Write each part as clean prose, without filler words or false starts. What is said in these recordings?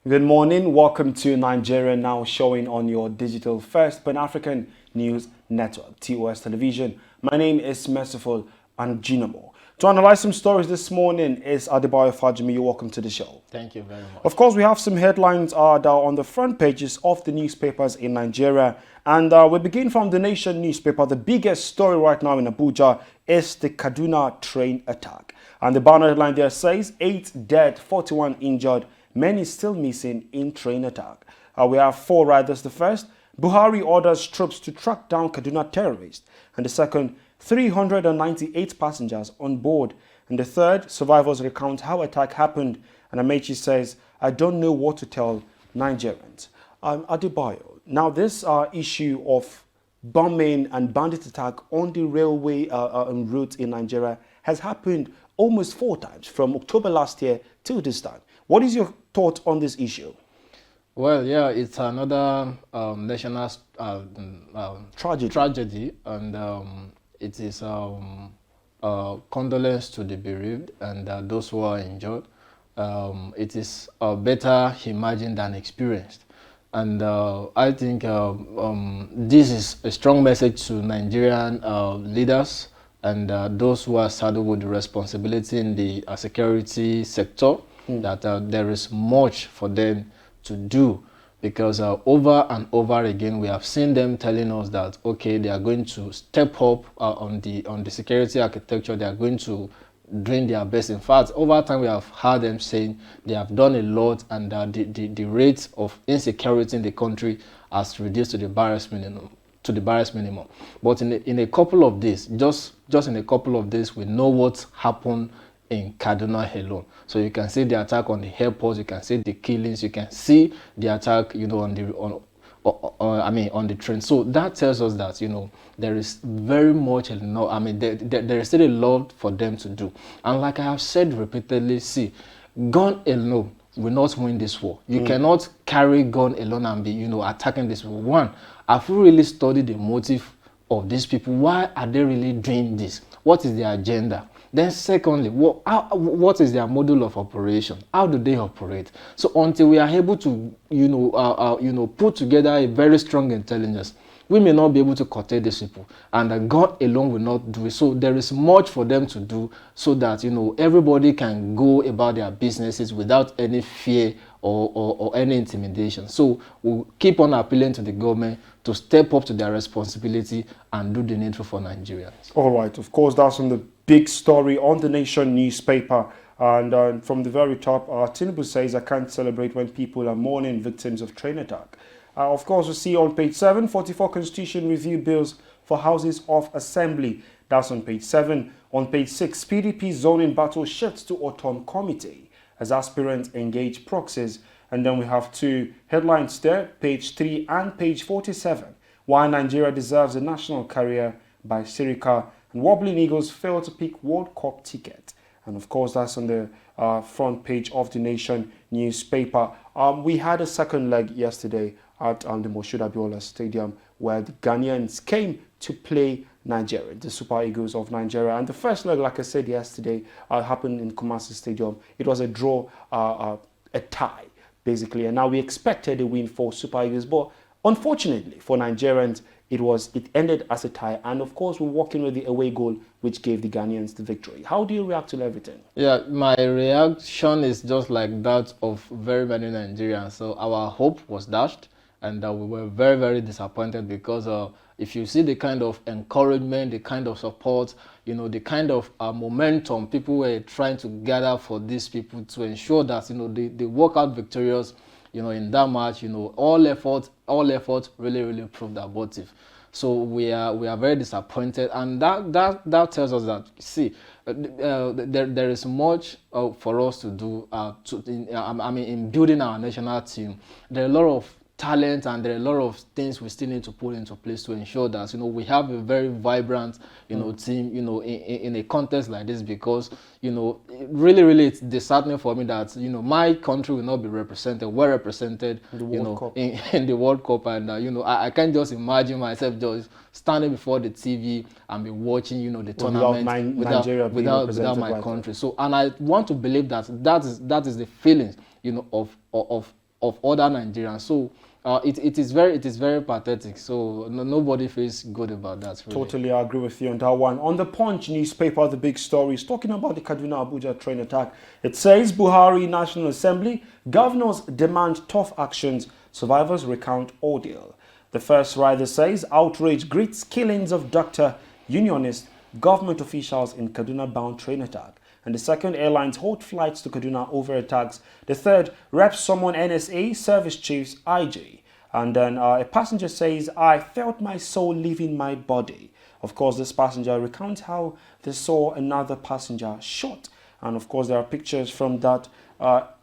Good morning. Welcome to Nigeria Now, showing on your digital first Pan-African news network, TOS Television. My name is Merciful Anjinamo. To analyze some stories this morning is Adebayo Fajimi. You're welcome to the show. Thank you very much. Of course, we have some headlines that are on the front pages of the newspapers in Nigeria. And we begin from the Nation newspaper. The biggest story right now in Abuja is the Kaduna train attack. And the banner headline there says 8 dead, 41 injured. Many still missing in train attack. We have 4 riders. The first, Buhari orders troops to track down Kaduna terrorists. And the second, 398 passengers on board. And the third, survivors recount how attack happened. And Amechi says, I don't know what to tell Nigerians. Adebayo, now this issue of bombing and bandit attack on the railway route in Nigeria has happened almost 4 times from October last year to this time. What is your thought on this issue? Well, yeah, it's another national tragedy, and it is condolence to the bereaved and those who are injured. It is better imagined than experienced. And I think this is a strong message to Nigerian leaders and those who are saddled with the responsibility in the security sector, that there is much for them to do, because over and over again we have seen them telling us that okay, they are going to step up on the security architecture. They are going to doing their best. In fact, over time we have heard them saying they have done a lot, and the rate of insecurity in the country has reduced to the barest minimum. But in a couple of days, just in a couple of days, we know what's happened in Kaduna alone. So you can see the attack on the airport, you can see the killings, you can see the attack, on the train. So that tells us that there is very much there is still a lot for them to do. And like I have said repeatedly, see, gun alone will not win this war. You cannot carry gun alone and be attacking this war. One, have you really studied the motive of these people? Why are they really doing this? What is their agenda? Then secondly, what is their model of operation? How do they operate? So until we are able to put together a very strong intelligence, we may not be able to curtail these people, and God alone will not do it. So there is much for them to do, so that everybody can go about their businesses without any fear or any intimidation. So we'll keep on appealing to the government to step up to their responsibility and do the needful for Nigerians. All right, of course, that's on the big story on the Nation newspaper. And from the very top, Tinubu says, I can't celebrate when people are mourning victims of train attack. Of course, we see on page 7, 44 Constitution review bills for houses of assembly. That's on page 7. On page 6, PDP zoning battle shifts to autumn committee as aspirants engage proxies. And then we have 2 headlines there, page 3 and page 47. Why Nigeria deserves a national career by Sirika, and Wobbling Eagles fail to pick World Cup ticket. And of course, that's on the front page of the Nation newspaper. We had a second leg yesterday at the Moshood Abiola Stadium, where the Ghanaians came to play Nigeria, the Super Eagles of Nigeria. And the first leg, like I said yesterday, happened in Kumasi Stadium. It was a draw, a tie, basically. And now we expected a win for Super Eagles, but unfortunately for Nigerians, it ended as a tie. And of course, we're walking with the away goal, which gave the Ghanaians the victory. How do you react to everything? Yeah, my reaction is just like that of very many Nigerians. So our hope was dashed, and we were very, very disappointed, because if you see the kind of encouragement, the kind of support, the kind of momentum people were trying to gather for these people to ensure that they walk out victorious in that match, all effort really proved abortive. So we are very disappointed, and that tells us that, see, there is much for us to do in building our national team. There are a lot of talent, and there are a lot of things we still need to put into place to ensure that we have a very vibrant team in a contest like this, because really it's disheartening for me that my country will not be well represented in the World Cup, and I can't just imagine myself just standing before the TV and be watching the tournament without my country. So, and I want to believe that is the feeling of of other Nigerians. So it is very pathetic. So nobody feels good about that. Really. Totally agree with you on that one. On the Punch newspaper, the big story is talking about the Kaduna Abuja train attack. It says Buhari National Assembly, governors demand tough actions, survivors recount ordeal. The first rider says outrage greets killings of doctor, unionist, government officials in Kaduna bound train attack. And the second, airlines hold flights to Kaduna over attacks. The third, reps summon NSA service chiefs IJ. And then a passenger says, I felt my soul leaving my body. Of course, this passenger recounts how they saw another passenger shot. And of course, there are pictures from that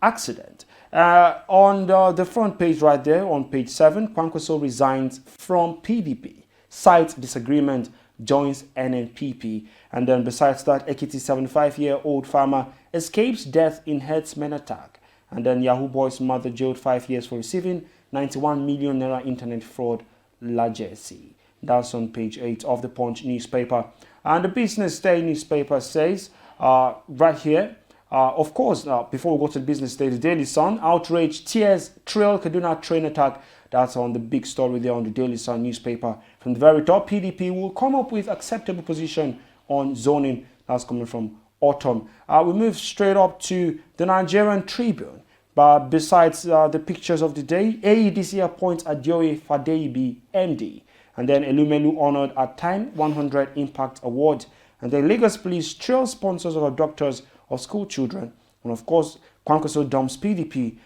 accident. On the front page right there, on page 7, Kwankwaso resigns from PDP, cites disagreement, joins NNPP. And then besides that, Ekiti 75-year-old farmer escapes death in herdsmen attack. And then Yahoo Boy's mother jailed 5 years for receiving 91 million naira internet fraud legacy. That's on page 8 of the Punch newspaper. And the Business Day newspaper says, right here, of course, before we go to the Business Day, the Daily Sun, outrage, tears, trail Kaduna train attack. That's on the big story there on the Daily Sun newspaper. From the very top, PDP will come up with acceptable position on zoning. That's coming from Autumn. We move straight up to the Nigerian Tribune. But besides the pictures of the day, AEDC appoints Adioye Fadeibi MD. And then Elumelu honored at Time 100 Impact Award. And then Lagos Police trail sponsors of abductors of school children. And of course, Kwankwaso dumps PDP.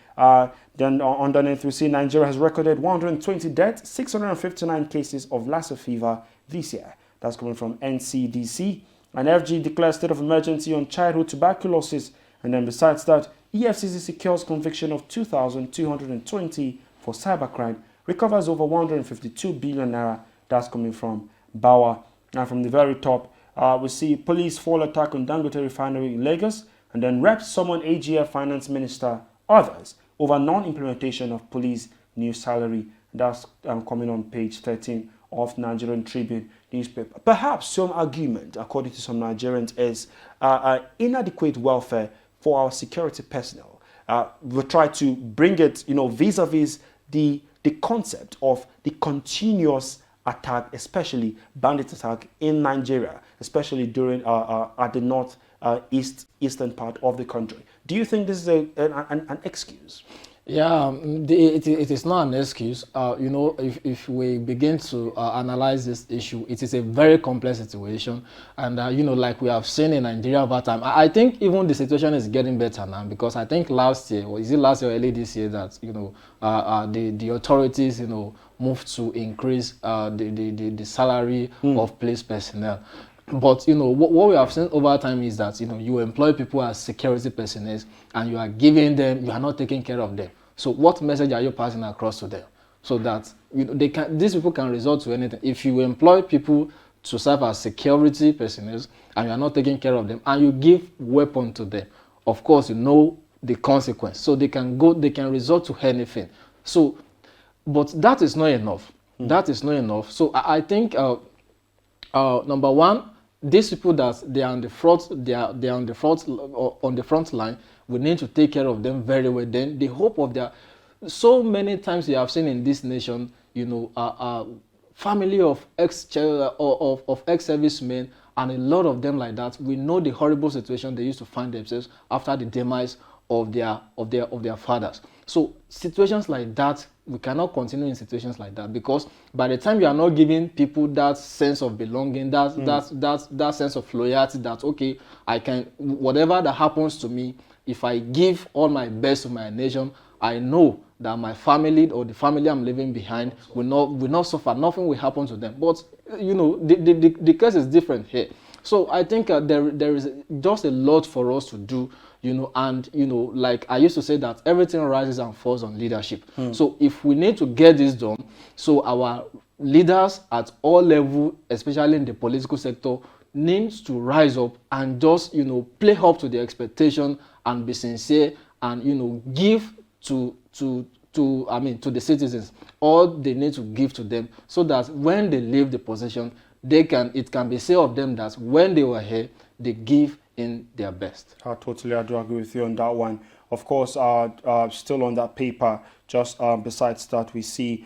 Then underneath we see Nigeria has recorded 120 deaths, 659 cases of Lassa fever this year. That's coming from NCDC. And FG declares state of emergency on childhood tuberculosis. And then besides that, EFCC secures conviction of 2,220 for cybercrime, recovers over 152 billion naira. That's coming from Bauer. And from the very top, we see police fall attack on Dangote refinery in Lagos, and then reps summon AGF finance minister, others, over non-implementation of police new salary. That's coming on page 13 of Nigerian Tribune newspaper. Perhaps some argument, according to some Nigerians, is inadequate welfare for our security personnel. We'll try to bring it, vis-a-vis the concept of the continuous attack, especially bandit attack in Nigeria, especially during at the north eastern part of the country. Do you think this is an excuse? Yeah, it is not an excuse. If we begin to analyze this issue, it is a very complex situation. And, like we have seen in Nigeria over time, I think even the situation is getting better now, because I think last year, or is it last year or early this year, that, the authorities, moved to increase the salary of police personnel. But what we have seen over time is that you employ people as security personnel, and you are giving them, you are not taking care of them. So what message are you passing across to them, so that these people can resort to anything? If you employ people to serve as security personnel and you are not taking care of them, and you give weapon to them, of course the consequence. So they can resort to anything. So, but that is not enough. That is not enough. So I think number one, these people that they are on the front line, we need to take care of them very well. Then the hope of so many times you have seen in this nation, family of ex-servicemen, and a lot of them like that. We know the horrible situation they used to find themselves after the demise of their fathers. So situations like that, we cannot continue in situations like that, because by the time you are not giving people that sense of belonging, that sense of loyalty, that okay, I can, whatever that happens to me, if I give all my best to my nation, I know that my family or the family I'm leaving behind will not suffer. Nothing will happen to them. But the case is different here. So I think there is just a lot for us to do, and like I used to say, that everything rises and falls on leadership. So if we need to get this done, so our leaders at all levels, especially in the political sector, needs to rise up and just play up to the expectation and be sincere and give to the citizens all they need to give to them, so that when they leave the position, it can be said of them that when they were here, they give in their best. I totally do agree with you on that one. Of course, still on that paper, just besides that, we see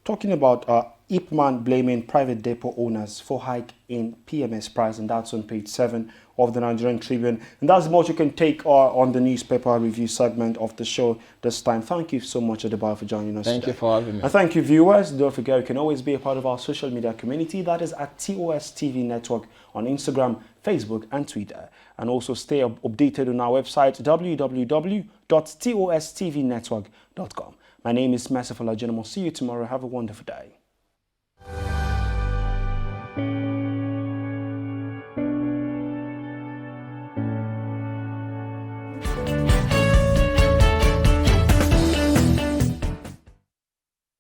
talking about Ipman blaming private depot owners for hike in PMS price, and that's on page 7 of the Nigerian Tribune. And that's what you can take on the newspaper review segment of the show this time. Thank you so much, Adebayo, for joining us Thank today. you for having me. And thank you, viewers. Don't forget, you can always be a part of our social media community. That is at TOS TV Network on Instagram, Facebook, and Twitter. And also stay updated on our website, www.tostvnetwork.com. My name is Merciful Ajenamo. See you tomorrow. Have a wonderful day.